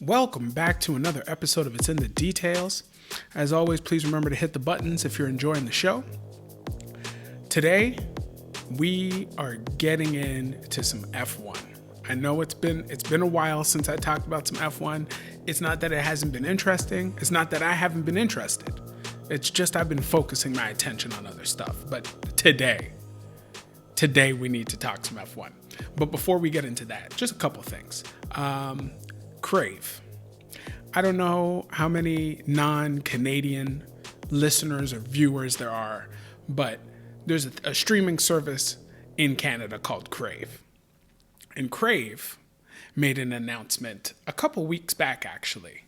Welcome back to another episode of It's in the Details. As always, please remember to hit the buttons if you're enjoying the show. Today, we are getting into some F1. I know it's been a while since I talked about some F1. It's not that it hasn't been interesting. It's not that I haven't been interested. It's just I've been focusing my attention on other stuff. But today we need to talk some F1. But before we get into that, just a couple things. Crave. I don't know how many non-Canadian listeners or viewers there are, but there's a streaming service in Canada called Crave. And Crave made an announcement a couple weeks back, actually,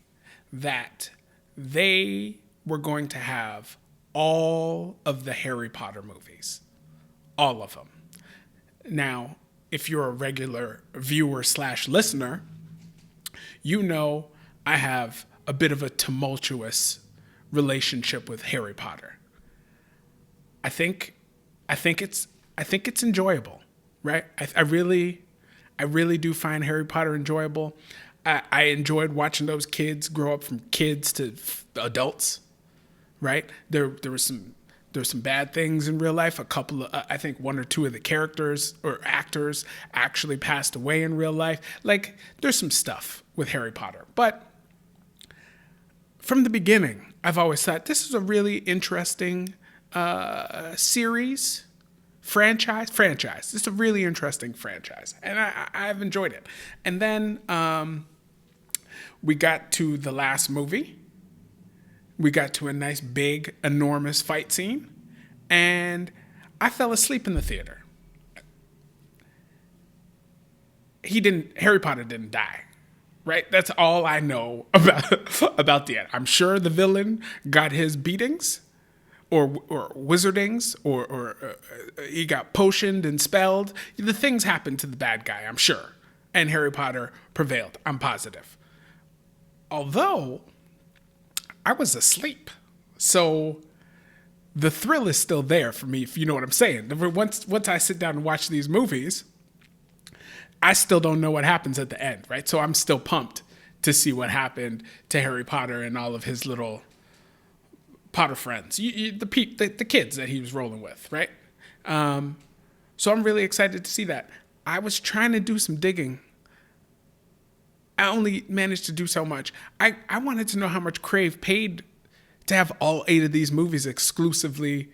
that they were going to have all of the Harry Potter movies. All of them. Now, if you're a regular viewer / listener, you know I have a bit of a tumultuous relationship with Harry Potter. I think it's enjoyable, right? I really do find Harry Potter enjoyable. I enjoyed watching those kids grow up from kids to adults, right? There was some bad things in real life. A couple of, I think one or two of the characters or actors actually passed away in real life. Like, there's some stuff with Harry Potter. But from the beginning, I've always thought this is a really interesting series, franchise. This is a really interesting franchise. And I've enjoyed it. And then we got to the last movie. We got to a nice, big, enormous fight scene, and I fell asleep in the theater. Harry Potter didn't die, right? That's all I know about the end. I'm sure the villain got his beatings, or wizardings, or he got potioned and spelled. The things happened to the bad guy, I'm sure, and Harry Potter prevailed, I'm positive. Although I was asleep. So the thrill is still there for me, if you know what I'm saying. Once I sit down and watch these movies, I still don't know what happens at the end, right? So I'm still pumped to see what happened to Harry Potter and all of his little Potter friends, the kids that he was rolling with, right? So I'm really excited to see that. I was trying to do some digging. I only managed to do so much. I wanted to know how much Crave paid to have all 8 of these movies exclusively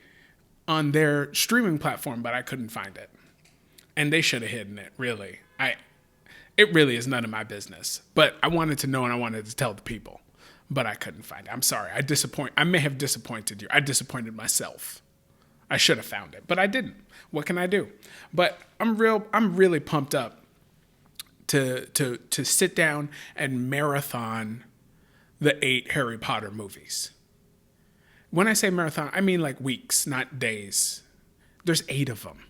on their streaming platform, but I couldn't find it. And they should have hidden it, really. It really is none of my business. But I wanted to know, and I wanted to tell the people. But I couldn't find it. I'm sorry. I may have disappointed you. I disappointed myself. I should have found it, but I didn't. What can I do? But I'm really pumped up to sit down and marathon the 8 Harry Potter movies. When I say marathon, I mean like weeks, not days. There's 8 of them,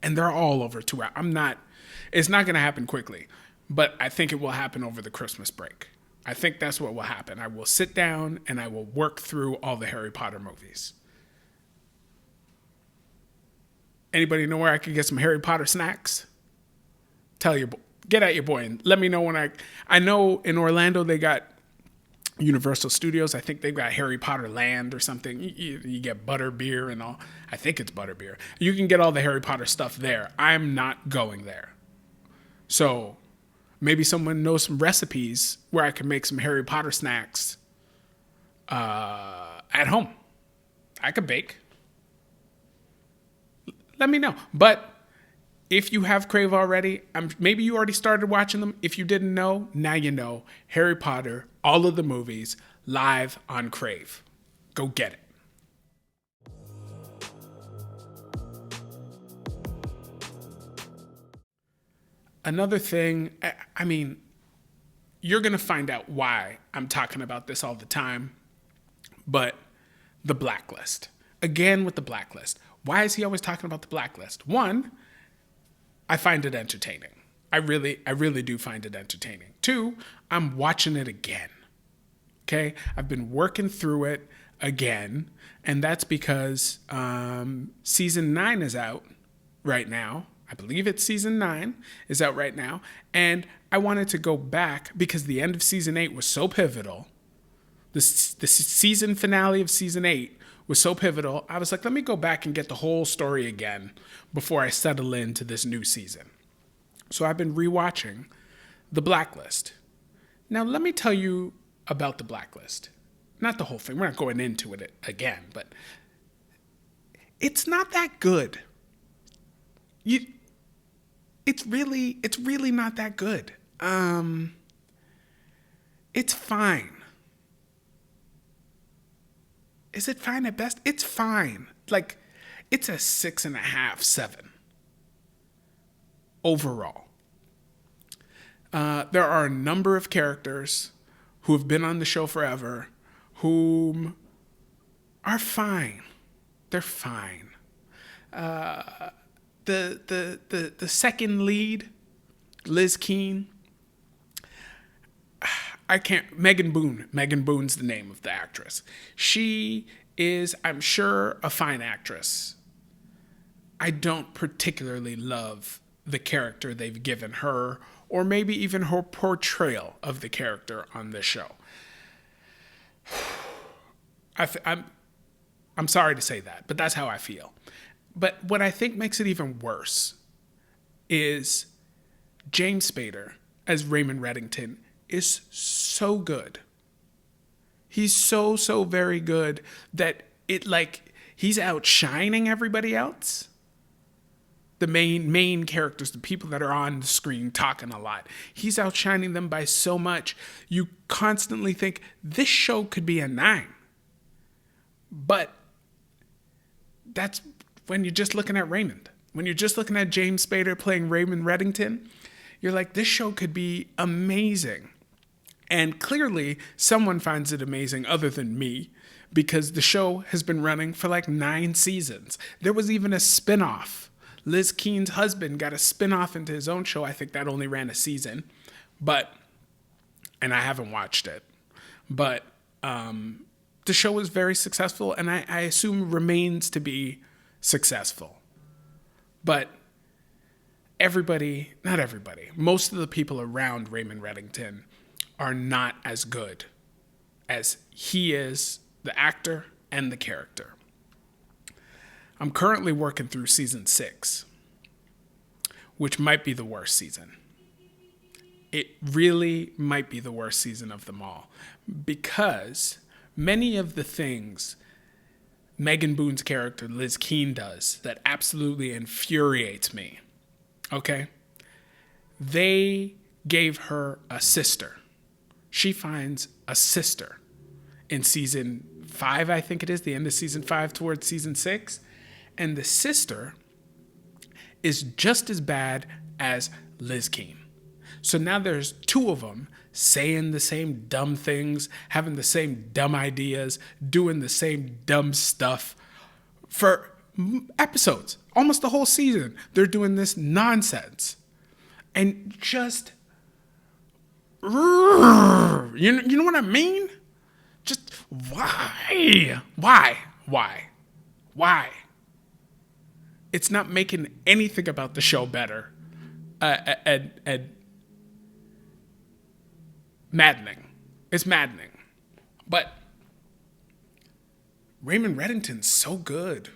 and they're all over 2 hours. It's not going to happen quickly, but I think it will happen over the Christmas break. I think that's what will happen. I will sit down and I will work through all the Harry Potter movies. Anybody know where I can get some Harry Potter snacks? Get at your boy and let me know when I know in Orlando they got Universal Studios. I think they've got Harry Potter Land or something. You get butter beer and all. I think it's butter beer. You can get all the Harry Potter stuff there. I'm not going there. So maybe someone knows some recipes where I can make some Harry Potter snacks at home. I could bake. Let me know. But if you have Crave already, maybe you already started watching them. If you didn't know, now you know. Harry Potter, all of the movies, live on Crave. Go get it. Another thing, I mean, you're going to find out why I'm talking about this all the time, but the Blacklist. Again with the Blacklist. Why is he always talking about the Blacklist? One, I find it entertaining. I really do find it entertaining. 2, I'm watching it again. Okay? I've been working through it again, and that's because season 9 is out right now, I believe it's season 9 is out right now. And I wanted to go back because the end of season 8 was so pivotal. The season finale of season 8 was so pivotal. I was like, let me go back and get the whole story again before I settle into this new season. So I've been rewatching The Blacklist. Now, let me tell you about The Blacklist. Not the whole thing. We're not going into it again, but it's not that good. It's really not that good. It's fine. Is it fine at best? It's fine. Like, it's a 6.5, 7 overall. There are a number of characters who have been on the show forever whom are fine. They're fine. The second lead, Liz Keane. Megan Boone. Megan Boone's the name of the actress. She is, I'm sure, a fine actress. I don't particularly love the character they've given her, or maybe even her portrayal of the character on this show. I'm sorry to say that, but that's how I feel. But what I think makes it even worse is James Spader as Raymond Reddington is so good. He's so very good that he's outshining everybody else. The main characters, the people that are on the screen talking a lot. He's outshining them by so much. You constantly think this show could be a 9. But that's when you're just looking at Raymond. When you're just looking at James Spader playing Raymond Reddington, you're like, this show could be amazing. And clearly, someone finds it amazing other than me, because the show has been running for like 9 seasons. There was even a spinoff. Liz Keane's husband got a spinoff into his own show. I think that only ran a season. And I haven't watched it. But the show was very successful, and I assume remains to be successful. But not everybody, most of the people around Raymond Reddington are not as good as he is, the actor and the character. I'm currently working through season 6, which might be the worst season. It really might be the worst season of them all, because many of the things Megan Boone's character, Liz Keane, does that absolutely infuriates me, okay? They gave her a sister. She finds a sister in season 5, I think it is, the end of season 5 towards season 6. And the sister is just as bad as Liz Keane. So now there's 2 of them saying the same dumb things, having the same dumb ideas, doing the same dumb stuff for episodes. Almost the whole season, they're doing this nonsense. And just, you know what I mean? Just, why? It's not making anything about the show better. And maddening. It's maddening. But Raymond Reddington's so good.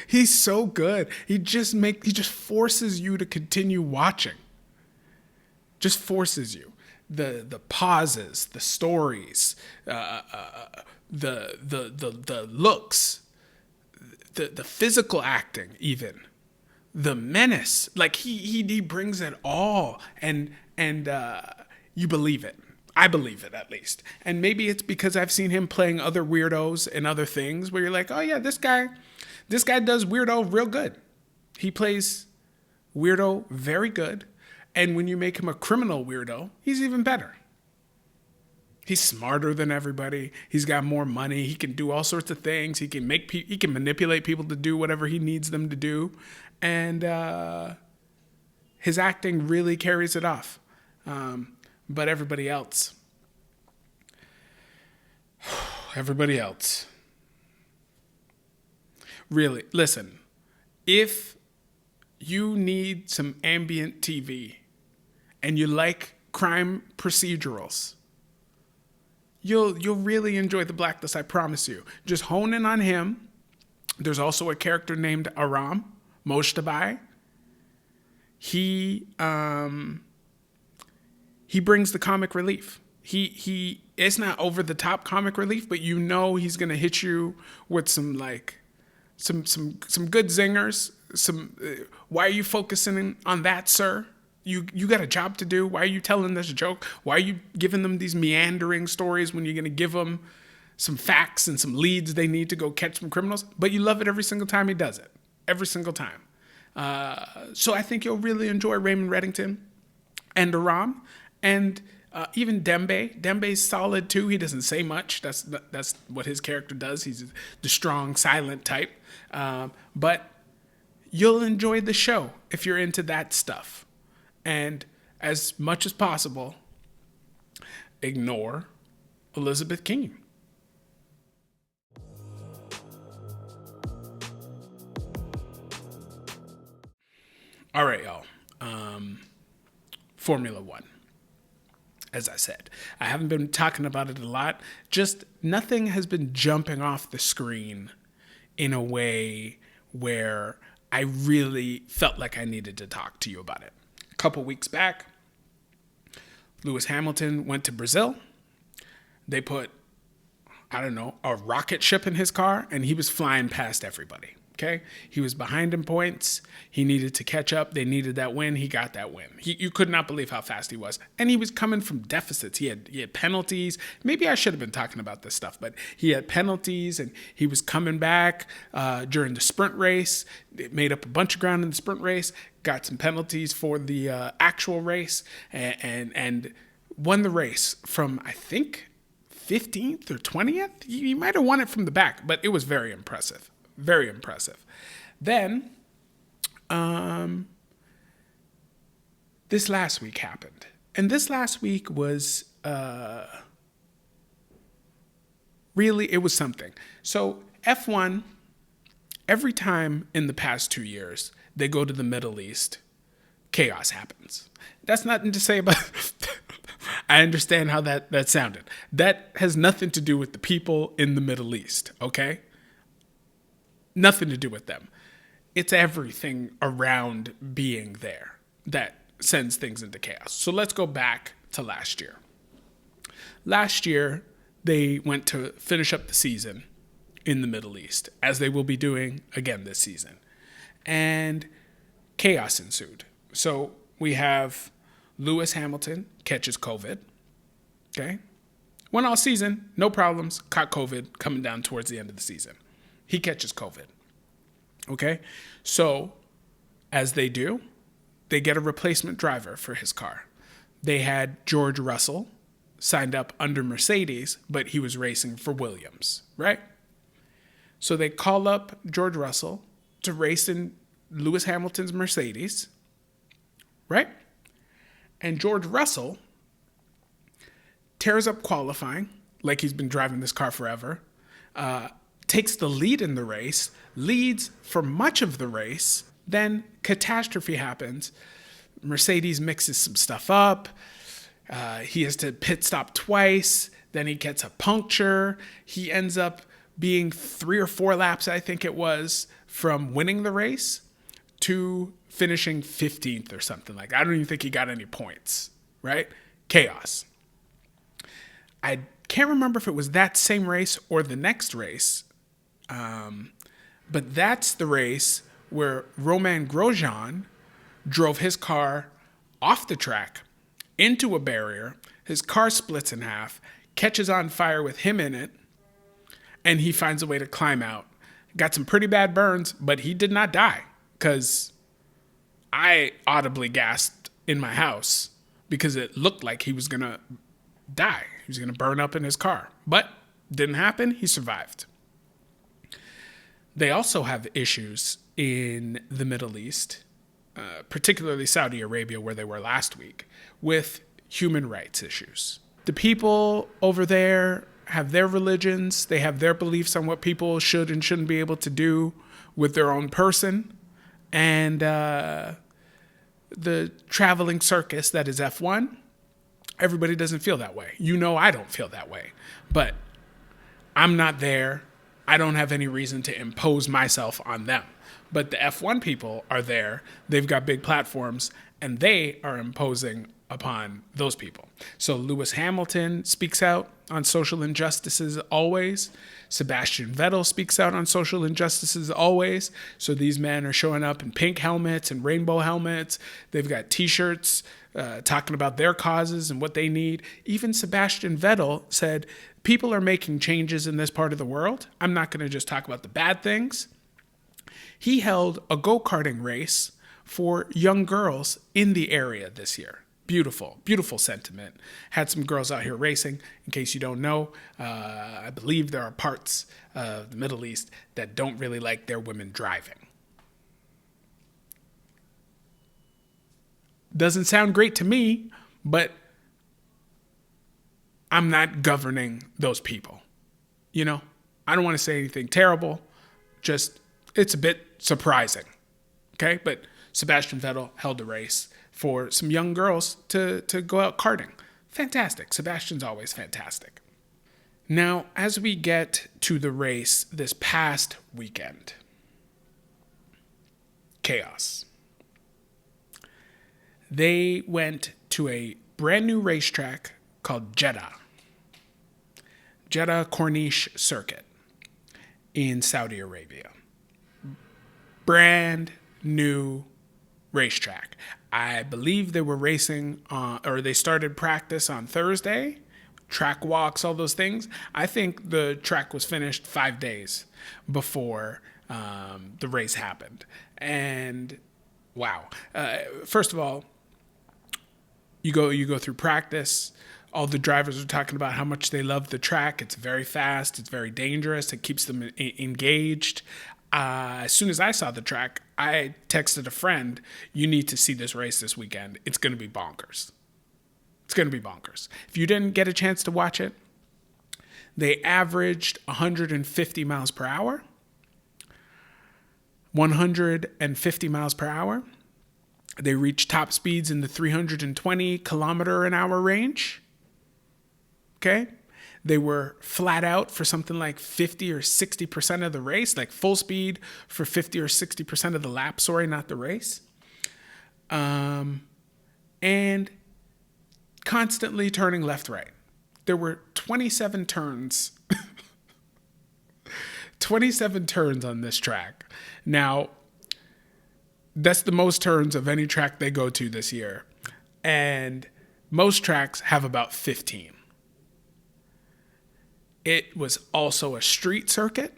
He's so good. He just forces you to continue watching. Just forces you. The pauses, the stories, the looks, the physical acting, even the menace. Like he brings it all, and you believe it. I believe it, at least. And maybe it's because I've seen him playing other weirdos and other things where you're like, oh yeah, this guy does weirdo real good. He plays weirdo very good. And when you make him a criminal weirdo, he's even better. He's smarter than everybody. He's got more money. He can do all sorts of things. He can manipulate people to do whatever he needs them to do. And his acting really carries it off. But everybody else. Really, listen, if you need some ambient TV and you like crime procedurals, you'll really enjoy The Blacklist, I promise you. Just hone in on him. There's also a character named Aram Mojtabai. He brings the comic relief. He it's not over the top comic relief, but you know he's gonna hit you with some good zingers. Why are you focusing on that, sir? You got a job to do. Why are you telling this joke? Why are you giving them these meandering stories when you're gonna give them some facts and some leads they need to go catch some criminals? But you love it every single time he does it. Every single time. So I think you'll really enjoy Raymond Reddington and Aram, and even Dembe. Dembe's solid too. He doesn't say much. That's what his character does. He's the strong, silent type. But you'll enjoy the show if you're into that stuff. And as much as possible, ignore Elizabeth Keene. All right, y'all. Formula One. As I said, I haven't been talking about it a lot. Just nothing has been jumping off the screen in a way where I really felt like I needed to talk to you about it. A couple weeks back, Lewis Hamilton went to Brazil. They put, I don't know, a rocket ship in his car, and he was flying past everybody. Okay, he was behind in points. He needed to catch up. They needed that win. He got that win. You could not believe how fast he was, and he was coming from deficits. He had penalties. Maybe I should have been talking about this stuff, but he had penalties, and he was coming back during the sprint race. It made up a bunch of ground in the sprint race. Got some penalties for the actual race, and won the race from, I think, 15th or 20th. He might have won it from the back, but it was very impressive. Very impressive. Then, this last week happened. And this last week was, really, it was something. So F1, every time in the past 2 years, they go to the Middle East, chaos happens. That's nothing to say about I understand how that sounded. That has nothing to do with the people in the Middle East, okay? Nothing to do with them. It's everything around being there that sends things into chaos. So let's go back to last year. Last year, they went to finish up the season in the Middle East, as they will be doing again this season. And chaos ensued. So we have Lewis Hamilton catches COVID. Okay? Went all season, no problems, caught COVID coming down towards the end of the season. He catches COVID. Okay? So, as they do, they get a replacement driver for his car. They had George Russell signed up under Mercedes, but he was racing for Williams, right? So they call up George Russell to race in Lewis Hamilton's Mercedes, right? And George Russell tears up qualifying, like he's been driving this car forever, takes the lead in the race, leads for much of the race, then catastrophe happens. Mercedes mixes some stuff up. He has to pit stop twice. Then he gets a puncture. He ends up being 3 or 4 laps, I think it was, from winning the race to finishing 15th or something like that. I don't even think he got any points, right? Chaos. I can't remember if it was that same race or the next race, but that's the race where Romain Grosjean drove his car off the track into a barrier. His car splits in half, catches on fire with him in it, and he finds a way to climb out. Got some pretty bad burns, but he did not die, because I audibly gasped in my house because it looked like he was going to die. He was going to burn up in his car, but didn't happen. He survived. They also have issues in the Middle East, particularly Saudi Arabia, where they were last week, with human rights issues. The people over there have their religions. They have their beliefs on what people should and shouldn't be able to do with their own person. And the traveling circus that is F1, everybody doesn't feel that way. I don't feel that way. But I'm not there. I don't have any reason to impose myself on them. But the F1 people are there. They've got big platforms, and they are imposing upon those people. So Lewis Hamilton speaks out on social injustices always. Sebastian Vettel speaks out on social injustices always. So these men are showing up in pink helmets and rainbow helmets. They've got T-shirts talking about their causes and what they need. Even Sebastian Vettel said, people are making changes in this part of the world. I'm not going to just talk about the bad things. He held a go-karting race for young girls in the area this year. Beautiful, beautiful sentiment. Had some girls out here racing. In case you don't know, I believe there are parts of the Middle East that don't really like their women driving. Doesn't sound great to me, but I'm not governing those people. I don't want to say anything terrible. Just, it's a bit surprising. Okay? But Sebastian Vettel held a race for some young girls to go out karting. Fantastic. Sebastian's always fantastic. Now, as we get to the race this past weekend, chaos. They went to a brand new racetrack called Jeddah Corniche Circuit in Saudi Arabia. Brand new racetrack. I believe they were racing or they started practice on Thursday, track walks, all those things. I think the track was finished 5 days before the race happened. And wow. First of all, you go through practice. All the drivers are talking about how much they love the track. It's very fast. It's very dangerous. It keeps them engaged. As soon as I saw the track, I texted a friend, you need to see this race this weekend. It's going to be bonkers. It's going to be bonkers. If you didn't get a chance to watch it, they averaged 150 miles per hour. 150 miles per hour. They reached top speeds in the 320 kilometer an hour range. Okay? They were flat out for something like 50 or 60% of the race, like full speed for 50 or 60% of the lap. Sorry, not the race. And constantly turning left, right. There were 27 turns. 27 turns on this track. Now, that's the most turns of any track they go to this year. And most tracks have about 15. It was also a street circuit.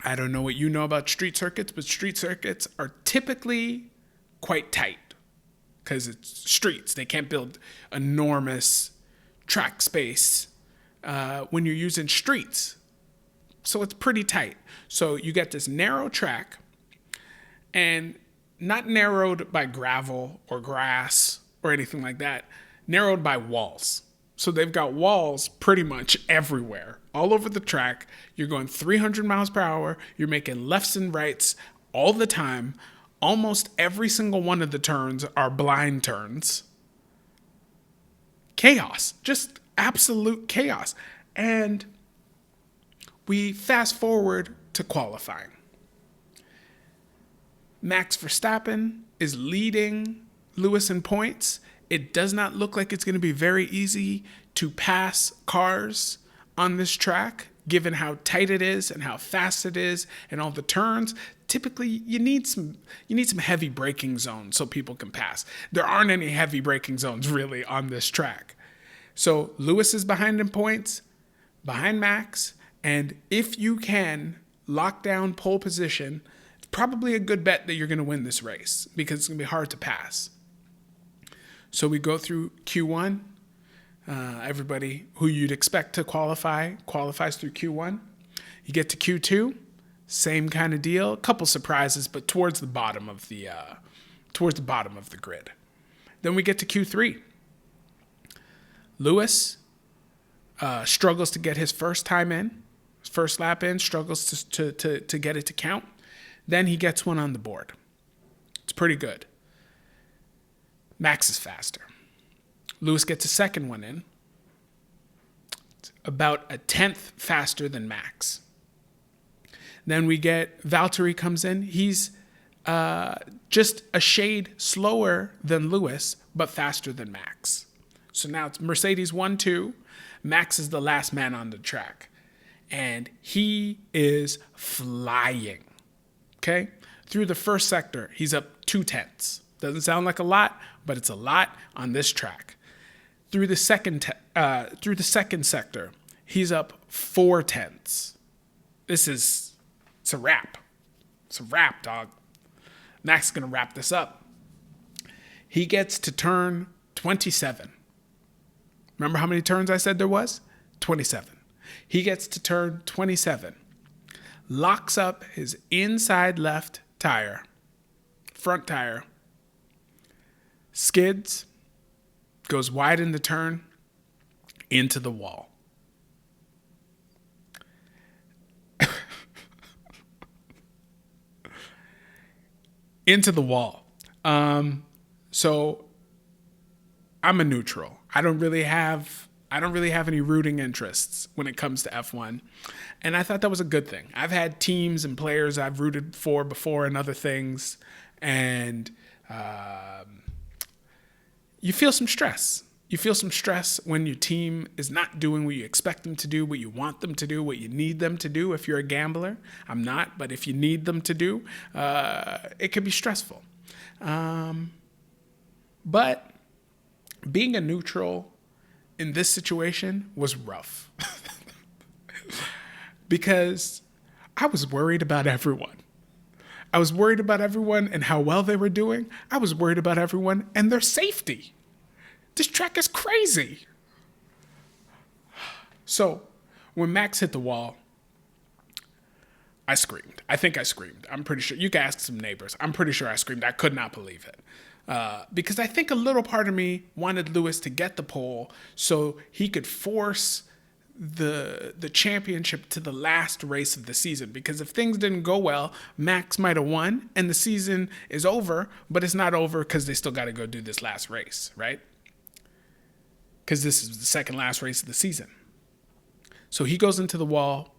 I don't know what you know about street circuits, but street circuits are typically quite tight because it's streets. They can't build enormous track space when you're using streets. So it's pretty tight. So you get this narrow track, and not narrowed by gravel or grass or anything like that, narrowed by walls. So they've got walls pretty much everywhere, all over the track. You're going 300 miles per hour. You're making lefts and rights all the time. Almost every single one of the turns are blind turns. Chaos, just absolute chaos. And we fast forward to qualifying. Max Verstappen is leading Lewis in points. It does not look like it's going to be very easy to pass cars on this track, given how tight it is and how fast it is and all the turns. Typically, you need some heavy braking zones so people can pass. There aren't any heavy braking zones really on this track. So Lewis is behind in points, behind Max, and if you can lock down pole position, it's probably a good bet that you're going to win this race because it's going to be hard to pass. So we go through Q1. Everybody who you'd expect to qualifies through Q1. You get to Q2, same kind of deal. A couple surprises, but towards the bottom of the grid. Then we get to Q3. Lewis struggles to get his first time in, his first lap in, struggles to get it to count. Then he gets one on the board. pretty good. Max is faster. Lewis gets a second one in. It's about a tenth faster than Max. Then we get Valtteri comes in. He's just a shade slower than Lewis, but faster than Max. So now it's Mercedes 1-2. Max is the last man on the track. And he is flying. Okay? Through the first sector, he's up 2/10. Doesn't sound like a lot, but it's a lot on this track. Through the second sector, he's up 4/10. It's a wrap. It's a wrap, dog. Max is going to wrap this up. He gets to turn 27. Remember how many turns I said there was? 27. He gets to turn 27. Locks up his inside left tire, front tire, skids, goes wide in the turn, into the wall. Into the wall. So I'm a neutral. I don't really have any rooting interests when it comes to F1. And I thought that was a good thing. I've had teams and players I've rooted for before and other things. And you feel some stress. You feel some stress when your team is not doing what you expect them to do, what you want them to do, what you need them to do if you're a gambler. I'm not, but if you need them to do, it can be stressful. But being a neutral in this situation was rough. Because I was worried about everyone. I was worried about everyone and how well they were doing. I was worried about everyone and their safety. This track is crazy. So when Max hit the wall, I screamed. I think I screamed. I'm pretty sure. You can ask some neighbors. I'm pretty sure I screamed. I could not believe it. Because I think a little part of me wanted Lewis to get the pole so he could force the championship to the last race of the season. Because if things didn't go well, Max might have won and the season is over, but it's not over because they still got to go do this last race, right? Because this is the second last race of the season. So he goes into the wall.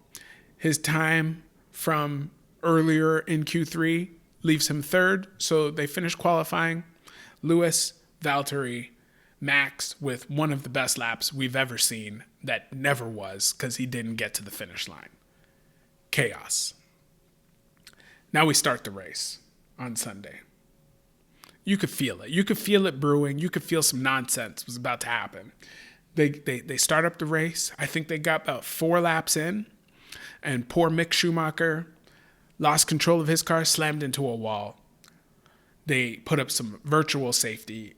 His time from earlier in Q3 leaves him third. So they finish qualifying. Lewis, Valtteri, Max with one of the best laps we've ever seen that never was because he didn't get to the finish line. Chaos. Now we start the race on Sunday. You could feel it. You could feel it brewing. You could feel some nonsense was about to happen. They start up the race. I think they got about 4 laps in, and poor Mick Schumacher lost control of his car, slammed into a wall. They put up some virtual safety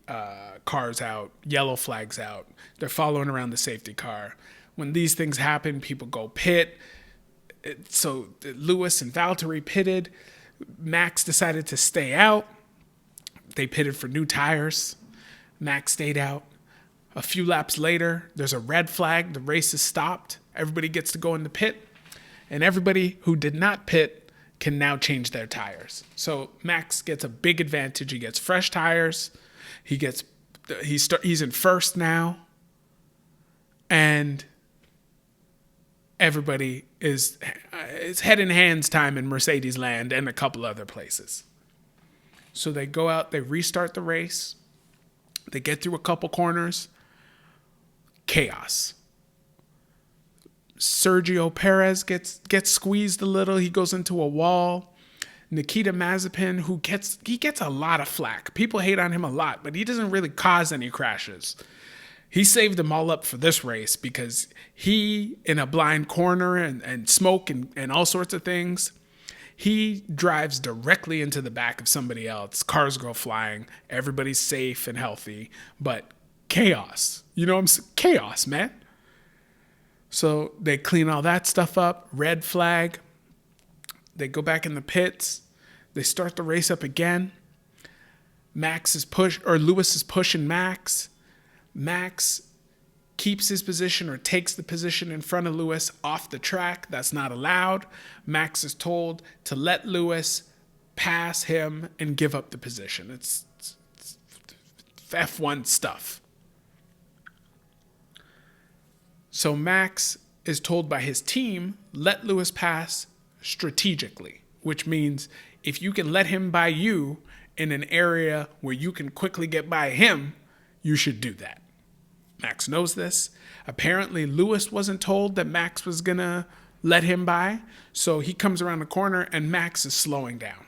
cars out, yellow flags out. They're following around the safety car. When these things happen, people go pit. So Lewis and Valtteri pitted. Max decided to stay out. They pitted for new tires. Max stayed out. A few laps later, there's a red flag. The race is stopped. Everybody gets to go in the pit. And everybody who did not pit can now change their tires. So Max gets a big advantage. He gets fresh tires. He's in first now. And everybody is it's head in hands time in Mercedes land and a couple other places. So they go out, they restart the race. They get through a couple corners. Chaos. Sergio Perez gets squeezed a little. He goes into a wall. Nikita Mazepin, he gets a lot of flack. People hate on him a lot, but he doesn't really cause any crashes. He saved them all up for this race because he, in a blind corner and smoke and all sorts of things, he drives directly into the back of somebody else. Cars go flying. Everybody's safe and healthy, but chaos. You know what I'm saying? Chaos, man. So they clean all that stuff up. Red flag. They go back in the pits. They start the race up again. Lewis is pushing Max. Max keeps his position or takes the position in front of Lewis off the track. That's not allowed. Max is told to let Lewis pass him and give up the position. It's F1 stuff. So Max is told by his team, let Lewis pass strategically, which means if you can let him by you in an area where you can quickly get by him, you should do that. Max knows this. Apparently, Lewis wasn't told that Max was going to let him by, so he comes around the corner and Max is slowing down.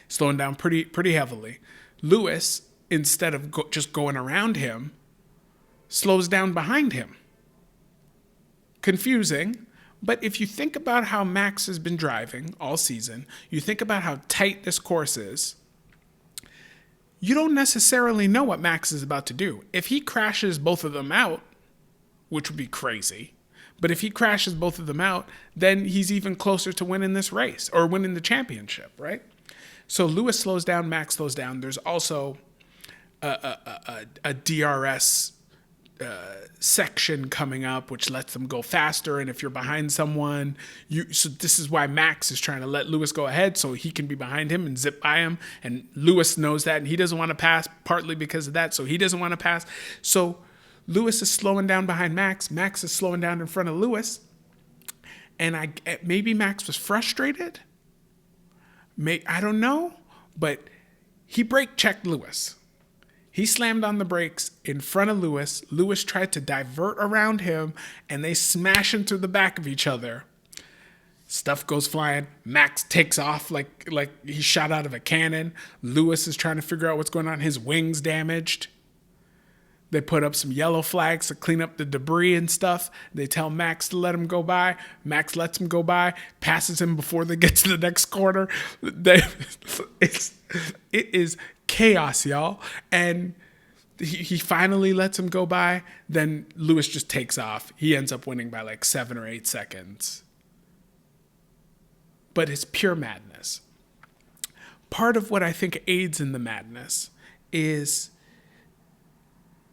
Slowing down pretty heavily. Lewis, instead of just going around him, slows down behind him. Confusing, but if you think about how Max has been driving all season, you think about how tight this course is, you don't necessarily know what Max is about to do. If he crashes both of them out, which would be crazy, but if he crashes both of them out, then he's even closer to winning this race or winning the championship, right? So Lewis slows down, Max slows down. There's also a DRS section coming up, which lets them go faster. And if you're behind someone, so this is why Max is trying to let Lewis go ahead so he can be behind him and zip by him. And Lewis knows that, and he doesn't want to pass, partly because of that. So he doesn't want to pass. So Lewis is slowing down behind Max. Max is slowing down in front of Lewis. And maybe Max was frustrated. I don't know, but he brake checked Lewis. He slammed on the brakes in front of Lewis. Lewis tried to divert around him, and they smash into the back of each other. Stuff goes flying. Max takes off like he shot out of a cannon. Lewis is trying to figure out what's going on. His wing's damaged. They put up some yellow flags to clean up the debris and stuff. They tell Max to let him go by. Max lets him go by, passes him before they get to the next corner. It is chaos, y'all. And he finally lets him go by. Then Lewis just takes off. He ends up winning by like 7 or 8 seconds. But it's pure madness. Part of what I think aids in the madness is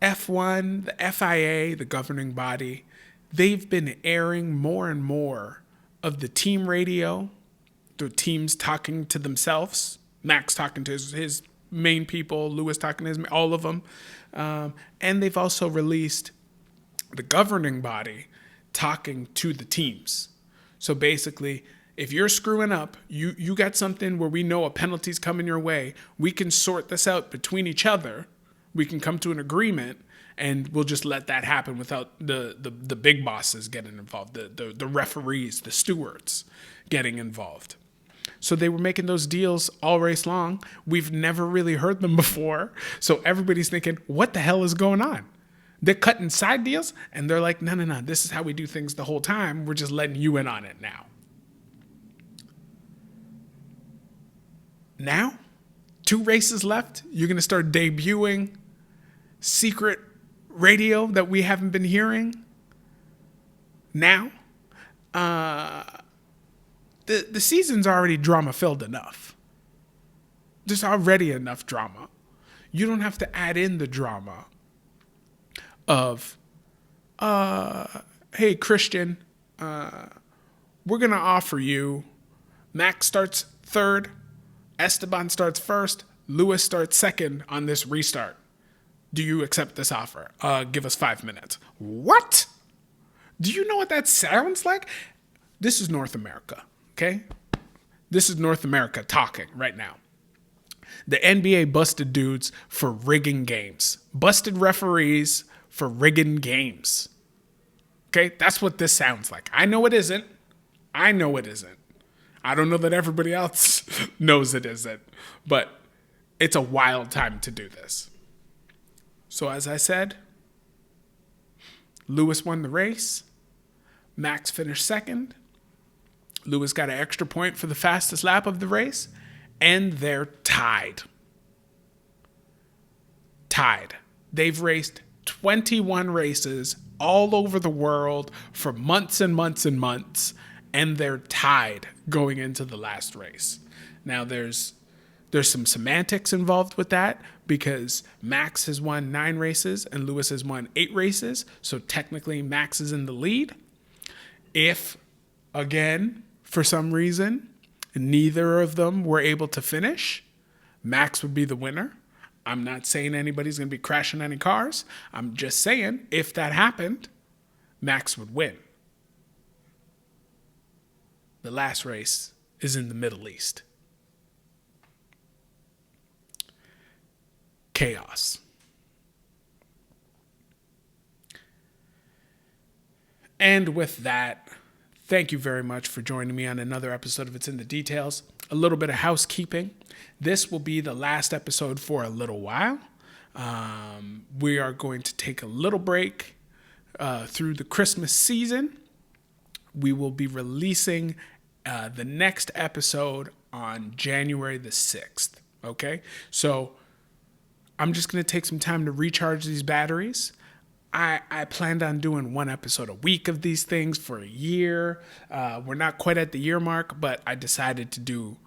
F1, the FIA, the governing body, they've been airing more and more of the team radio, the teams talking to themselves, Max talking to his main people, Lewis talking to all of them. And they've also released the governing body talking to the teams. So basically, if you're screwing up, you got something where we know a penalty's coming your way, we can sort this out between each other. We can come to an agreement, and we'll just let that happen without the big bosses getting involved, the referees, the stewards getting involved. So they were making those deals all race long. We've never really heard them before. So everybody's thinking, what the hell is going on? They're cutting side deals, and they're like, no, this is how we do things the whole time. We're just letting you in on it now. Now, 2 races left. You're going to start debuting secret radio that we haven't been hearing now. The season's already drama-filled enough. There's already enough drama. You don't have to add in the drama of, hey, Christian, we're going to offer you, Max starts 3rd, Esteban starts 1st, Lewis starts 2nd on this restart. Do you accept this offer? Give us 5 minutes. What? Do you know what that sounds like? This is North America, okay? This is North America talking right now. The NBA busted dudes for rigging games. Busted referees for rigging games. Okay? That's what this sounds like. I know it isn't. I know it isn't. I don't know that everybody else knows it isn't. But it's a wild time to do this. So as I said, Lewis won the race. Max finished 2nd. Lewis got an extra point for the fastest lap of the race. And they're tied. Tied. They've raced 21 races all over the world for months and months and months. And they're tied going into the last race. Now there's some semantics involved with that because Max has won 9 races and Lewis has won 8 races. So technically Max is in the lead. If, again, for some reason, neither of them were able to finish, Max would be the winner. I'm not saying anybody's going to be crashing any cars. I'm just saying if that happened, Max would win. The last race is in the Middle East. Chaos. And with that, thank you very much for joining me on another episode of It's in the Details. A little bit of housekeeping. This will be the last episode for a little while. We are going to take a little break through the Christmas season. We will be releasing the next episode on January the 6th. Okay? So I'm just going to take some time to recharge these batteries. I planned on doing one episode a week of these things for a year. We're not quite at the year mark, but I decided to do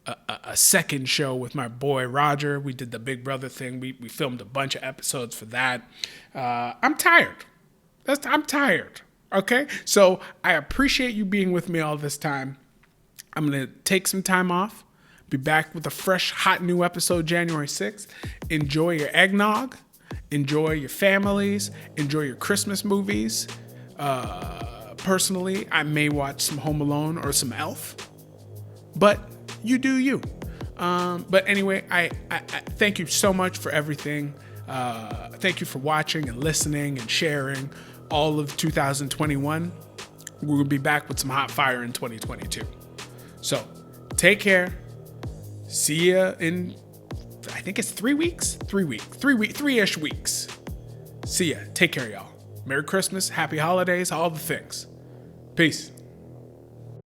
a second show with my boy Roger. We did the Big Brother thing. We filmed a bunch of episodes for that. I'm tired. I'm tired. Okay? So I appreciate you being with me all this time. I'm going to take some time off. Be back with a fresh, hot new episode January 6th. Enjoy your eggnog. Enjoy your families. Enjoy your Christmas movies. Personally, I may watch some Home Alone or some Elf. But you do you. But anyway, I thank you so much for everything. Thank you for watching and listening and sharing all of 2021. We will be back with some hot fire in 2022. So take care. See ya in, I think it's 3 weeks? 3-ish weeks. See ya. Take care, y'all. Merry Christmas, happy holidays, all the things. Peace.